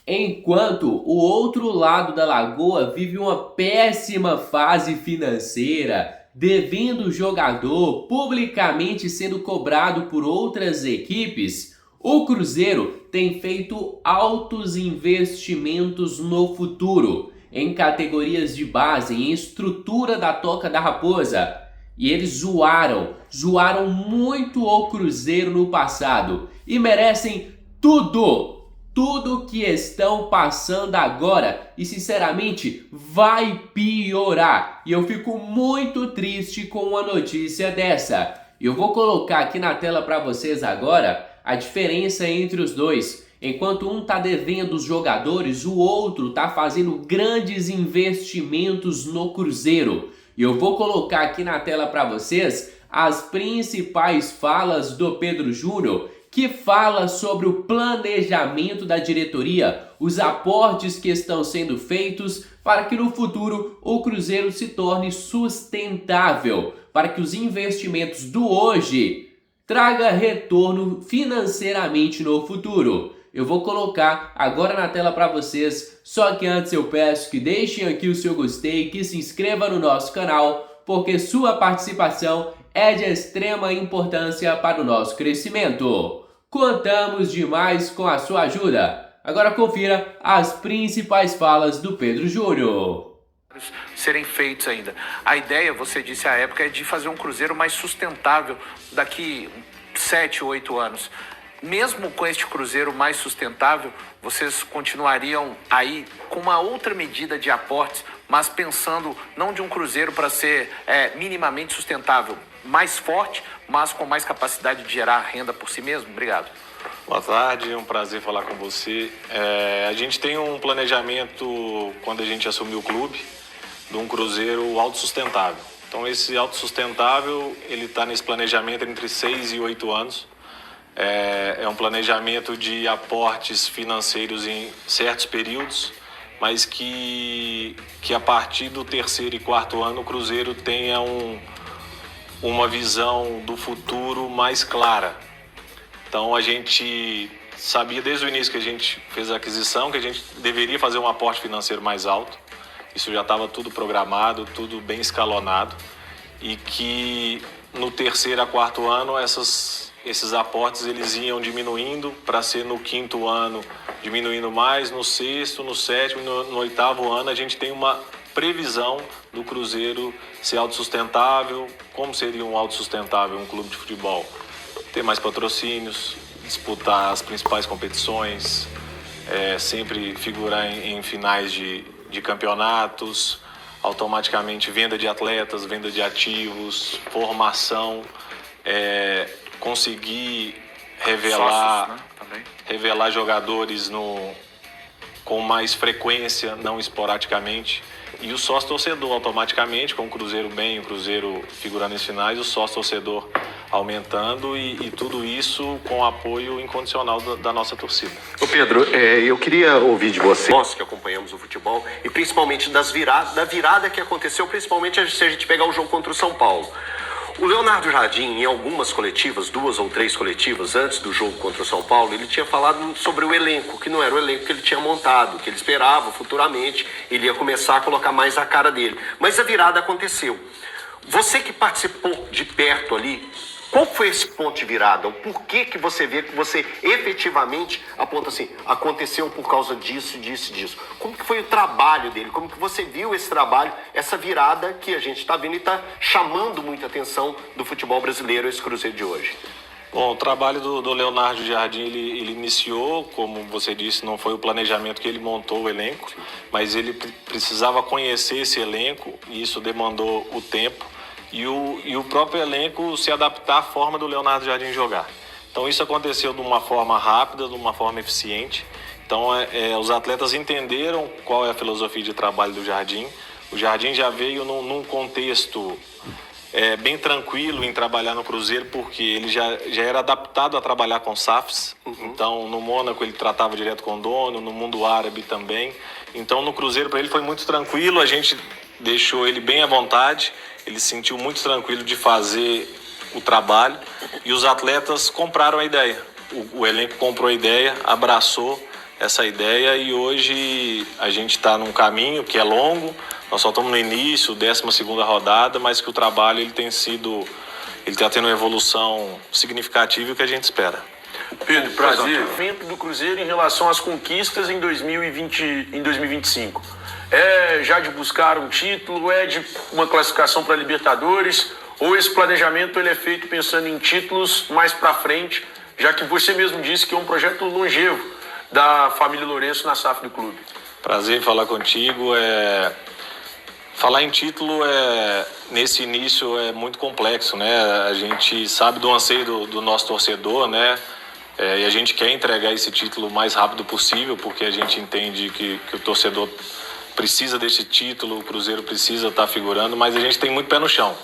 Enquanto o outro lado da lagoa vive uma péssima fase financeira, devendo o jogador, publicamente sendo cobrado por outras equipes, o Cruzeiro tem feito altos investimentos no futuro, em categorias de base, em estrutura da Toca da Raposa. E eles zoaram muito o Cruzeiro no passado e merecem tudo que estão passando agora e sinceramente vai piorar. E eu fico muito triste com uma notícia dessa. Eu vou colocar aqui na tela para vocês agora a diferença entre os dois. Enquanto um está devendo os jogadores, o outro está fazendo grandes investimentos no Cruzeiro. E eu vou colocar aqui na tela para vocês as principais falas do Pedro Júnior, que fala sobre o planejamento da diretoria, os aportes que estão sendo feitos para que no futuro o Cruzeiro se torne sustentável, para que os investimentos do hoje traga retorno financeiramente no futuro. Eu vou colocar agora na tela para vocês, só que antes eu peço que deixem aqui o seu gostei, que se inscreva no nosso canal, porque sua participação é de extrema importância para o nosso crescimento. Contamos demais com a sua ajuda. Agora confira as principais falas do Pedro Júnior. Serem feitos ainda. A ideia, você disse à época, é de fazer um Cruzeiro mais sustentável daqui 7, 8 anos. Mesmo com este Cruzeiro mais sustentável, vocês continuariam aí com uma outra medida de aportes, mas pensando não de um Cruzeiro para ser minimamente sustentável, mais forte, mas com mais capacidade de gerar renda por si mesmo? Obrigado. Boa tarde, é um prazer falar com você. A gente tem um planejamento, quando a gente assumiu o clube, de um Cruzeiro autossustentável. Então esse autossustentável, ele está nesse planejamento entre 6 e 8 anos. É um planejamento de aportes financeiros em certos períodos, mas que a partir do terceiro e quarto ano o Cruzeiro tenha uma visão do futuro mais clara. Então a gente sabia desde o início que a gente fez a aquisição que a gente deveria fazer um aporte financeiro mais alto. Isso já estava tudo programado, tudo bem escalonado, e que no terceiro a quarto ano esses aportes eles iam diminuindo para ser no quinto ano diminuindo mais, no sexto, no sétimo, no oitavo ano a gente tem uma previsão do Cruzeiro ser autossustentável. Como seria um autossustentável um clube de futebol? Ter mais patrocínios, disputar as principais competições, sempre figurar em finais de campeonatos, automaticamente venda de atletas, venda de ativos, formação, conseguir revelar, Sócios, né? Também. Revelar jogadores com mais frequência, não esporadicamente. E o sócio-torcedor automaticamente, com o Cruzeiro bem, o Cruzeiro figurando nas finais, o sócio-torcedor aumentando e tudo isso com o apoio incondicional da nossa torcida. Ô Pedro, eu queria ouvir de você, nós que acompanhamos o futebol, e principalmente da virada que aconteceu, principalmente se a gente pegar o jogo contra o São Paulo. O Leonardo Jardim, em algumas coletivas, 2 ou 3 coletivas antes do jogo contra o São Paulo, ele tinha falado sobre o elenco, que não era o elenco que ele tinha montado, que ele esperava futuramente, ele ia começar a colocar mais a cara dele. Mas a virada aconteceu. Você que participou de perto ali, qual foi esse ponto de virada? O porquê que você vê que você efetivamente aponta assim, aconteceu por causa disso, disso, disso? Como que foi o trabalho dele? Como que você viu esse trabalho, essa virada que a gente está vendo e está chamando muita atenção do futebol brasileiro, esse Cruzeiro de hoje? Bom, o trabalho do Leonardo Jardim, ele iniciou, como você disse, não foi o planejamento que ele montou o elenco, mas ele precisava conhecer esse elenco e isso demandou o tempo. E o próprio elenco se adaptar à forma do Leonardo Jardim jogar. Então isso aconteceu de uma forma rápida, de uma forma eficiente. Então os atletas entenderam qual é a filosofia de trabalho do Jardim. O Jardim já veio num contexto bem tranquilo em trabalhar no Cruzeiro, porque ele já era adaptado a trabalhar com SAFs. Então no Mônaco ele tratava direto com o dono, no mundo árabe também. Então no Cruzeiro para ele foi muito tranquilo, a gente deixou ele bem à vontade. Ele se sentiu muito tranquilo de fazer o trabalho e os atletas compraram a ideia. O elenco comprou a ideia, abraçou essa ideia e hoje a gente está num caminho que é longo, nós só estamos no início, 12ª rodada, mas que o trabalho ele está tendo uma evolução significativa e o que a gente espera. Pedro, prazer. Evento do Cruzeiro em relação às conquistas em 2025. É já de buscar um título, é de uma classificação para Libertadores, ou esse planejamento ele é feito pensando em títulos mais para frente, já que você mesmo disse que é um projeto longevo da família Lourenço na SAF do clube? Prazer em falar contigo. Falar em título nesse início é muito complexo, né? A gente sabe do anseio do nosso torcedor, né? E a gente quer entregar esse título o mais rápido possível, porque a gente entende que o torcedor precisa desse título, o Cruzeiro precisa estar figurando, mas a gente tem muito pé no chão.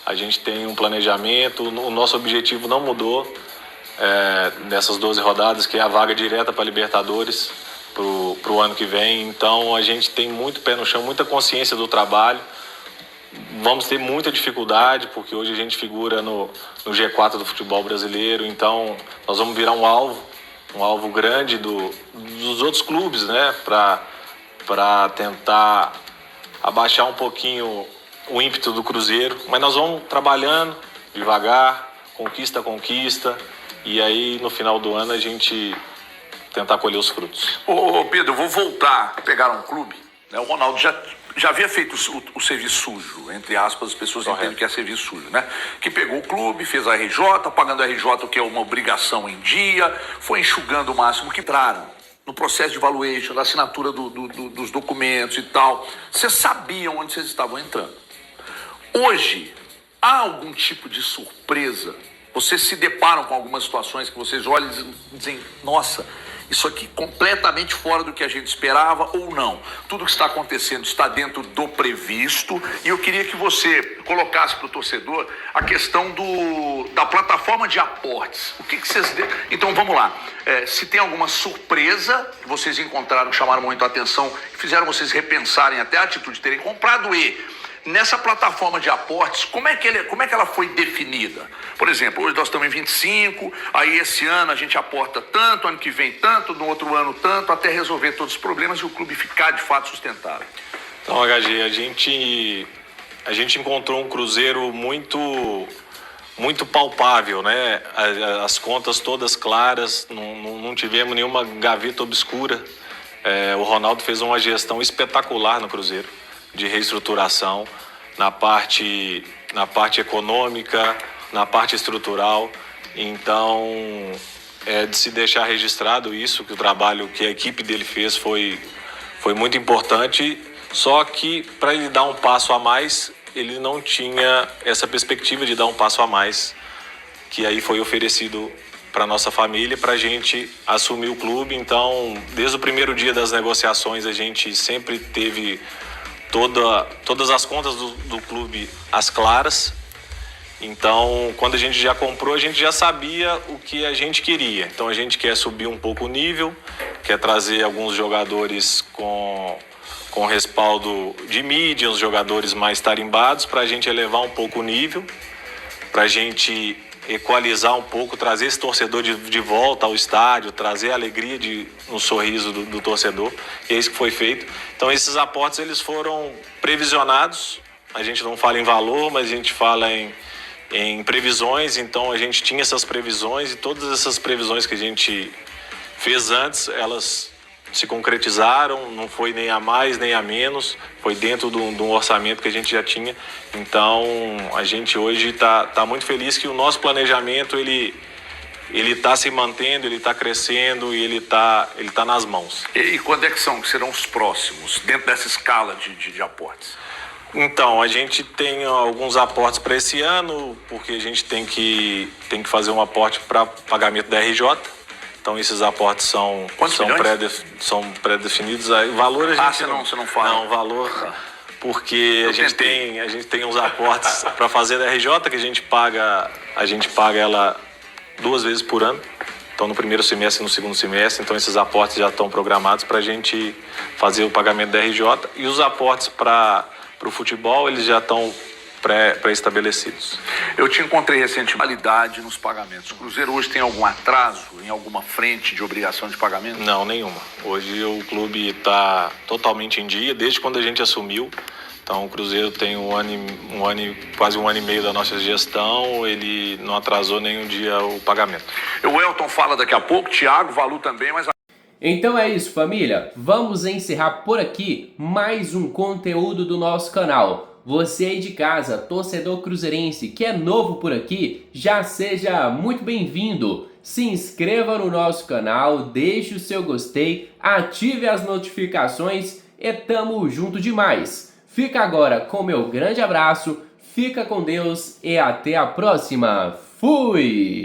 A gente tem um planejamento, o nosso objetivo não mudou nessas 12 rodadas, que é a vaga direta para a Libertadores para o ano que vem. Então a gente tem muito pé no chão, muita consciência do trabalho. Vamos ter muita dificuldade, porque hoje a gente figura no G4 do futebol brasileiro, então nós vamos virar um alvo grande dos outros clubes, né, para tentar abaixar um pouquinho o ímpeto do Cruzeiro, mas nós vamos trabalhando devagar, conquista a conquista, e aí no final do ano a gente tentar colher os frutos. Ô Pedro, eu vou voltar a pegar um clube, né? O Ronaldo já havia feito o serviço sujo, entre aspas, as pessoas entendem que é serviço sujo, né? Que pegou o clube, fez a RJ, pagando a RJ, que é uma obrigação em dia, foi enxugando o máximo que entraram no processo de valuation, da assinatura dos documentos e tal. Vocês sabiam onde vocês estavam entrando. Hoje, há algum tipo de surpresa? Vocês se deparam com algumas situações que vocês olham e dizem, nossa, isso aqui completamente fora do que a gente esperava, ou não? Tudo que está acontecendo está dentro do previsto, e eu queria que você colocasse para o torcedor a questão da plataforma de aportes. O que vocês... Então vamos lá, se tem alguma surpresa que vocês encontraram que chamaram muito a atenção, que fizeram vocês repensarem até a atitude de terem comprado, nessa plataforma de aportes, como é que ela foi definida? Por exemplo, hoje nós estamos em 25, aí esse ano a gente aporta tanto, ano que vem tanto, no outro ano tanto, até resolver todos os problemas e o clube ficar de fato sustentável. Então, HG, a gente encontrou um Cruzeiro muito palpável, né? As contas todas claras, não tivemos nenhuma gaveta obscura. O Ronaldo fez uma gestão espetacular no Cruzeiro, de reestruturação, na parte econômica, na parte estrutural. Então, de se deixar registrado isso, que o trabalho que a equipe dele fez foi muito importante, só que para ele dar um passo a mais, ele não tinha essa perspectiva de dar um passo a mais, que aí foi oferecido para nossa família, para a gente assumir o clube. Então, desde o primeiro dia das negociações, a gente sempre teve todas as contas do clube às claras. Então, quando a gente já comprou, a gente já sabia o que a gente queria. Então, a gente quer subir um pouco o nível, quer trazer alguns jogadores com respaldo de mídia, os jogadores mais tarimbados, para a gente elevar um pouco o nível, para a gente equalizar um pouco, trazer esse torcedor de volta ao estádio, trazer a alegria no sorriso do torcedor, e é isso que foi feito. Então esses aportes eles foram previsionados, a gente não fala em valor, mas a gente fala em previsões. Então a gente tinha essas previsões, e todas essas previsões que a gente fez antes, elas se concretizaram, não foi nem a mais nem a menos, foi dentro de um orçamento que a gente já tinha. Então a gente hoje está muito feliz que o nosso planejamento ele está se mantendo, ele está crescendo e ele tá nas mãos. E quando é que serão os próximos, dentro dessa escala de aportes? Então, a gente tem alguns aportes para esse ano, porque a gente tem que fazer um aporte para pagamento da RJ. Então, esses aportes são pré-definidos. O valor a gente você não fala? Não, o valor, porque a gente tem uns aportes para fazer da RJ, que a gente paga ela 2 vezes por ano. Então, no primeiro semestre e no segundo semestre. Então, esses aportes já estão programados para a gente fazer o pagamento da RJ. E os aportes para o futebol, eles já estão pré-estabelecidos. Eu te encontrei recentemente validade nos pagamentos. O Cruzeiro hoje tem algum atraso em alguma frente de obrigação de pagamento? Não, nenhuma. Hoje o clube está totalmente em dia, desde quando a gente assumiu. Então o Cruzeiro tem quase um ano e meio da nossa gestão, ele não atrasou nem um dia o pagamento. O Elton fala daqui a pouco, Thiago, Valu também, mas... Então é isso, família. Vamos encerrar por aqui mais um conteúdo do nosso canal. Você aí de casa, torcedor cruzeirense, que é novo por aqui, já seja muito bem-vindo. Se inscreva no nosso canal, deixe o seu gostei, ative as notificações e tamo junto demais. Fica agora com meu grande abraço, fica com Deus e até a próxima. Fui!